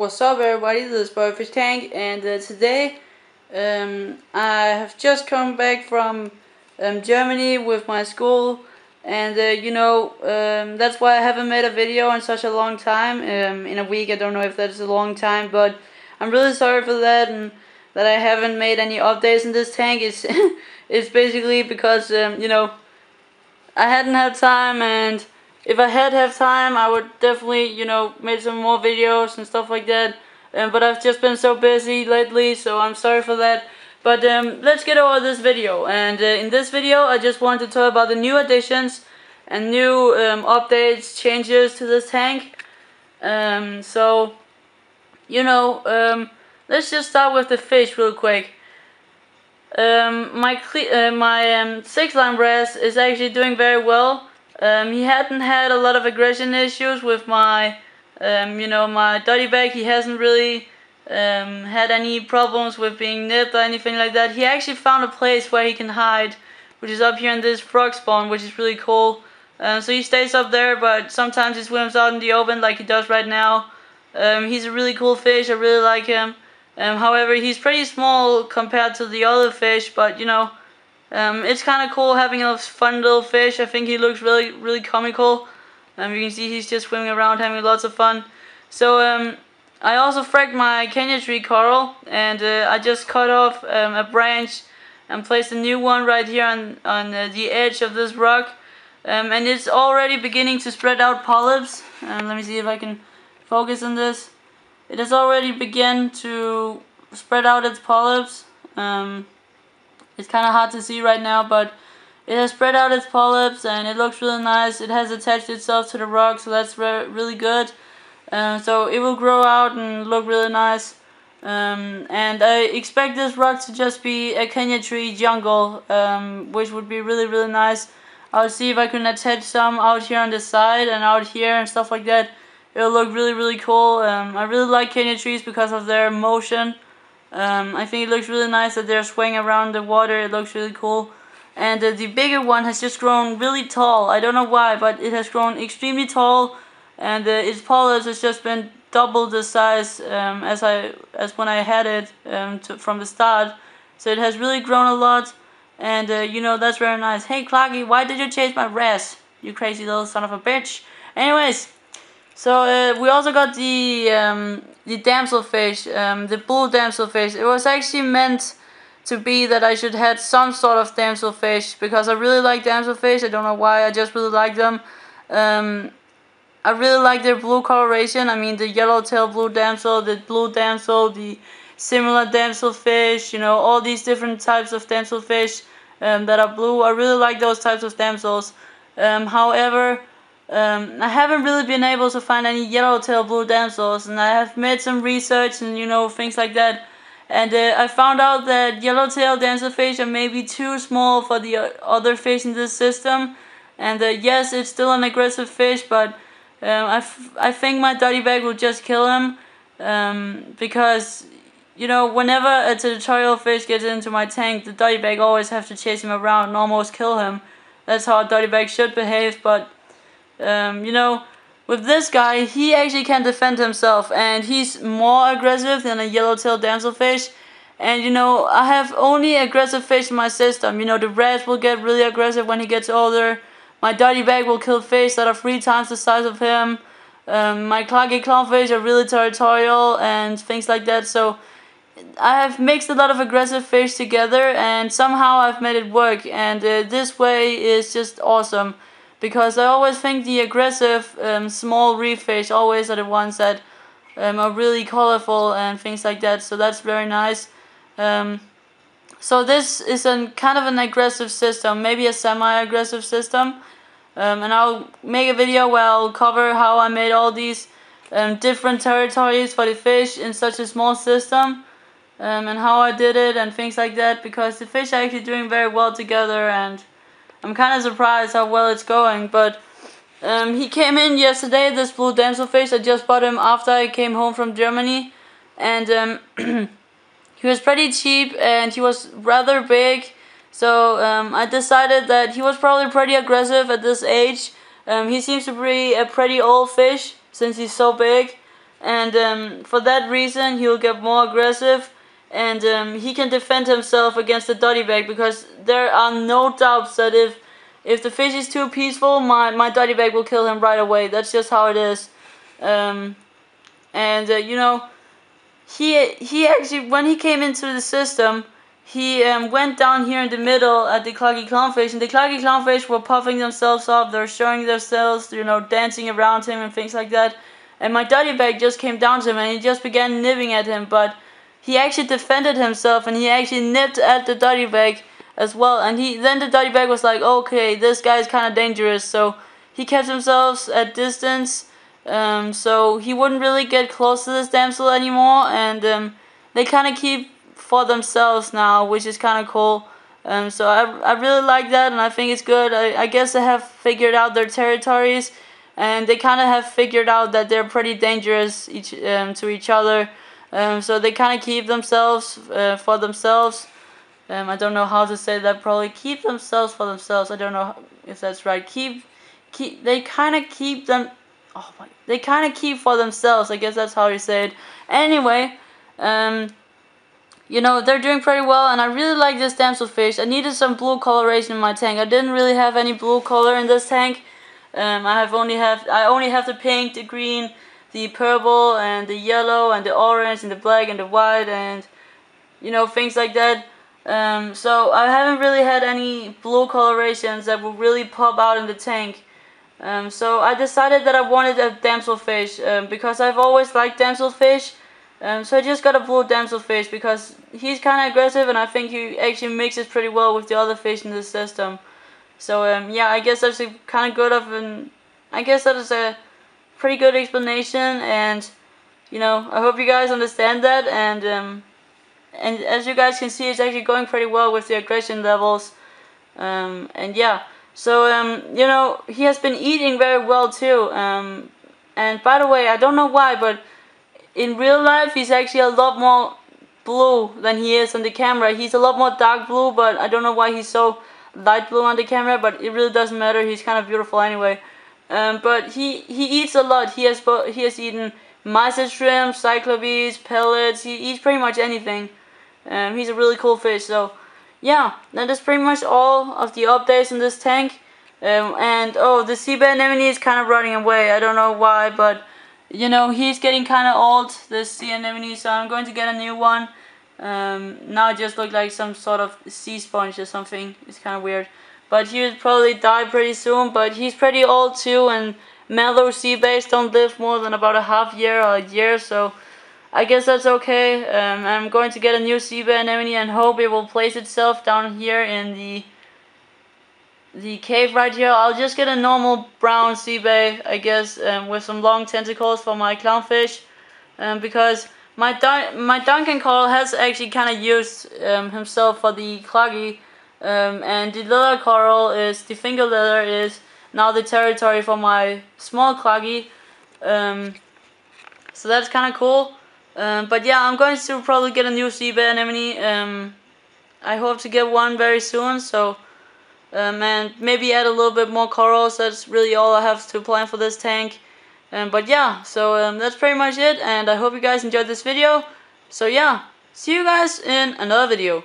What's up everybody, this is Boywithafishtank, and today I have just come back from Germany with my school, and that's why I haven't made a video in such a long time, in a week. I don't know if that's a long time, but I'm really sorry for that, and that I haven't made any updates in this tank. It's basically because I hadn't had time, and if I had time, I would definitely, make some more videos and stuff like that. But I've just been so busy lately, so I'm sorry for that. But let's get over this video. And in this video, I just want to talk about the new additions and new updates, changes to this tank. Let's just start with the fish real quick. My 6-line brass is actually doing very well. He hadn't had a lot of aggression issues with my, my dotty bag. He hasn't really had any problems with being nipped or anything like that. He actually found a place where he can hide, which is up here in this frog spawn, which is really cool. So he stays up there, but sometimes he swims out in the open like he does right now. He's a really cool fish. I really like him. However, he's pretty small compared to the other fish, but it's kind of cool having a fun little fish. I think he looks really comical. You can see he's just swimming around having lots of fun. So I also fracked my Kenya tree coral, and I just cut off a branch and placed a new one right here on the edge of this rock. And it's already beginning to spread out polyps. Let me see if I can focus on this. It has already begun to spread out its polyps. It's kind of hard to see right now, but it has spread out its polyps and it looks really nice. It has attached itself to the rock, so that's really good. So it will grow out and look really nice. And I expect this rock to just be a Kenya tree jungle, which would be really nice. I'll see if I can attach some out here on the side and out here and stuff like that. It'll look really cool. I really like Kenya trees because of their motion. I think it looks really nice that they're swaying around the water. It looks really cool. And the bigger one has just grown really tall. I don't know why, but it has grown extremely tall, and its polyps has just been double the size as when I had it from the start. So it has really grown a lot, and that's very nice. Hey Clarky, why did you chase my wrist? You crazy little son of a bitch. Anyways, so we also got the damselfish, the blue damselfish. It was actually meant to be that I should have some sort of damselfish, because I really like damselfish. I don't know why, I just really like them. I really like their blue coloration. I mean, the yellowtail blue damsel, the blue damsel, the similar damselfish, all these different types of damselfish that are blue. I really like those types of damsels. However, I haven't really been able to find any yellowtail blue damsels, and I have made some research and things like that, and I found out that yellowtail damselfish are maybe too small for the other fish in this system. And yes, it's still an aggressive fish, but I think my dotty bag will just kill him, because whenever a territorial fish gets into my tank, the dotty bag always have to chase him around and almost kill him. That's how a dotty bag should behave. But with this guy, he actually can defend himself, and he's more aggressive than a yellowtail damselfish. And I have only aggressive fish in my system. The red will get really aggressive when he gets older. My dotty bag will kill fish that are 3 times the size of him. My claggy clownfish are really territorial and things like that. So I have mixed a lot of aggressive fish together, and somehow I've made it work. And this way is just awesome, because I always think the aggressive small reef fish always are the ones that are really colorful and things like that. So that's very nice. So this is kind of an aggressive system, maybe a semi-aggressive system. And I'll make a video where I'll cover how I made all these different territories for the fish in such a small system, and how I did it and things like that, because the fish are actually doing very well together, and I'm kind of surprised how well it's going. But he came in yesterday, this blue damselfish. I just bought him after I came home from Germany, and he was pretty cheap and he was rather big. So I decided that he was probably pretty aggressive at this age. He seems to be a pretty old fish since he's so big. and for that reason he'll get more aggressive, and he can defend himself against the dotty bag, because there are no doubts that if the fish is too peaceful, my dotty bag will kill him right away. That's just how it is. You know, he actually, when he came into the system, he went down here in the middle at the cloggy clownfish, and the cloggy clownfish were puffing themselves up, they're showing themselves, you know, dancing around him and things like that. And my dotty bag just came down to him and he just began nibbing at him, but he actually defended himself and he actually nipped at the dotty bag as well. And then the dotty bag was like, okay, this guy is kind of dangerous, so he kept himself at distance, so he wouldn't really get close to this damsel anymore, and they kind of keep for themselves now, which is kind of cool. So I really like that, and I think it's good. I guess they have figured out their territories, and they kind of have figured out that they're pretty dangerous to each other. So they kind of keep themselves for themselves. I don't know how to say that. Probably keep themselves for themselves. I don't know if that's right. They kind of keep them. Oh my! They kind of keep for themselves. I guess that's how you say it. Anyway, you know, they're doing pretty well, and I really like this damselfish. I needed some blue coloration in my tank. I didn't really have any blue color in this tank. I only have the pink, the green, the purple, and the yellow, and the orange, and the black, and the white, and you know, things like that. So I haven't really had any blue colorations that will really pop out in the tank. So I decided that I wanted a damselfish, because I've always liked damselfish. So I just got a blue damselfish because he's kind of aggressive, and I think he actually mixes pretty well with the other fish in the system. So yeah, I guess that's a kind of good of an. I guess that is a pretty good explanation, and you know, I hope you guys understand that. And as you guys can see, it's actually going pretty well with the aggression levels. And yeah, so you know, he has been eating very well too. And by the way, I don't know why, but in real life, he's actually a lot more blue than he is on the camera. He's a lot more dark blue, but I don't know why he's so light blue on the camera, but it really doesn't matter. He's kind of beautiful anyway. But he eats a lot. He has eaten mysis shrimp, cyclopes, pellets. He eats pretty much anything. He's a really cool fish. So yeah, that is pretty much all of the updates in this tank. And oh, the sea anemone is kind of running away. I don't know why, but you know, he's getting kind of old, this sea anemone, so I'm going to get a new one. Now it just looks like some sort of sea sponge or something. It's kind of weird. But he would probably die pretty soon, but he's pretty old too, and mellow sea bass don't live more than about a half year or a year, so I guess that's okay. I'm going to get a new sea anemone and hope it will place itself down here in the cave right here. I'll just get a normal brown sea bass, I guess, with some long tentacles for my clownfish, because my Duncan coral has actually kind of used himself for the cloggy, and the leather coral the finger leather is now the territory for my small cloggy, so that's kind of cool. But yeah, I'm going to probably get a new sea anemone. I hope to get one very soon, so and maybe add a little bit more corals. That's really all I have to plan for this tank. But yeah, so that's pretty much it, and I hope you guys enjoyed this video. So yeah, see you guys in another video.